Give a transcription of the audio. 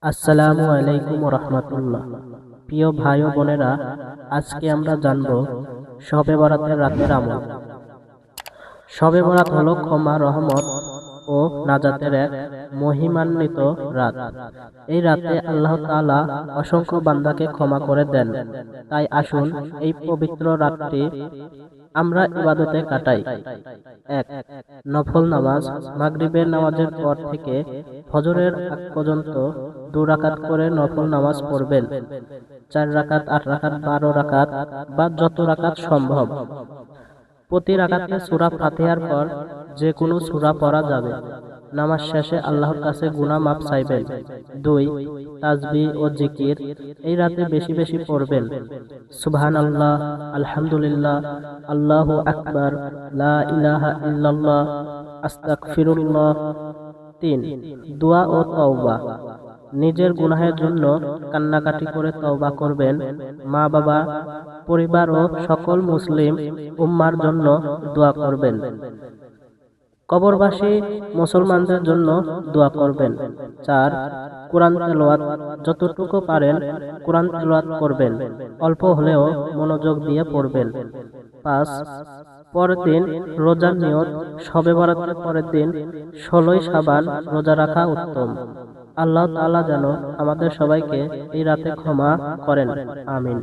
আসসালামু আলাইকুম রহমতুল্লাহ। প্রিয় ভাই ও বোনেরা, আজকে আমরা জানব শবে বরাতের রাতের আমল। শবে বরাত হলো ক্ষমা, রহমত ও নাজাতের এক মহিমান্বিত রাত। এই রাতে আল্লাহ তাআলা অসংখ্য বান্দাকে ক্ষমা করে দেন। তাই আসুন এই পবিত্র রাতটি আমরা ইবাদতে কাটাই। ১. নফল নামাজ। মাগরিবের নামাজের পর থেকে ফজরের আগ পর্যন্ত ২ রাকাত করে নফল নামাজ পড়বেন। ৪ রাকাত, ৮ রাকাত, ১২ রাকাত বা যত রাকাত সম্ভব। প্রতি রাকাতে সূরা ফাতিহার পর যে কোনো সূরা পড়া যাবে। নামাজ শেষে আল্লাহর কাছে গুনাহ মাফ চাইবেন। ২. তাসবিহ ও জিকির। এই রাতে বেশি বেশি পড়বেন। সুবহানাল্লাহ, আলহামদুলিল্লাহ, আল্লাহু আকবার, লা ইলাহা ইল্লাল্লাহ, আস্তাগফিরুল্লাহ। ৩. দোয়া ও তওবা। নিজের গুনাহের জন্য কান্নাকাটি করে তওবা করবেন। মা বাবা, পরিবার ও সকল মুসলিম উম্মার জন্য দোয়া করবেন। কবরবাসী মুসলমানদের জন্য দোয়া করবেন। ৪. কোরআন তেলাওয়াত। যতটুকু পারেন কোরআন তেলাওয়াত করবেন। অল্প হলেও মনোযোগ দিয়ে পড়বেন। ৫. পরের দিন রোজার নিয়ত। শবে বরাতের পরের দিন ১৬ই শাবান রোজা রাখা উত্তম। আল্লাহ তাআলা যেন আমাদের সবাইকে এই রাতে ক্ষমা করেন। আমিন।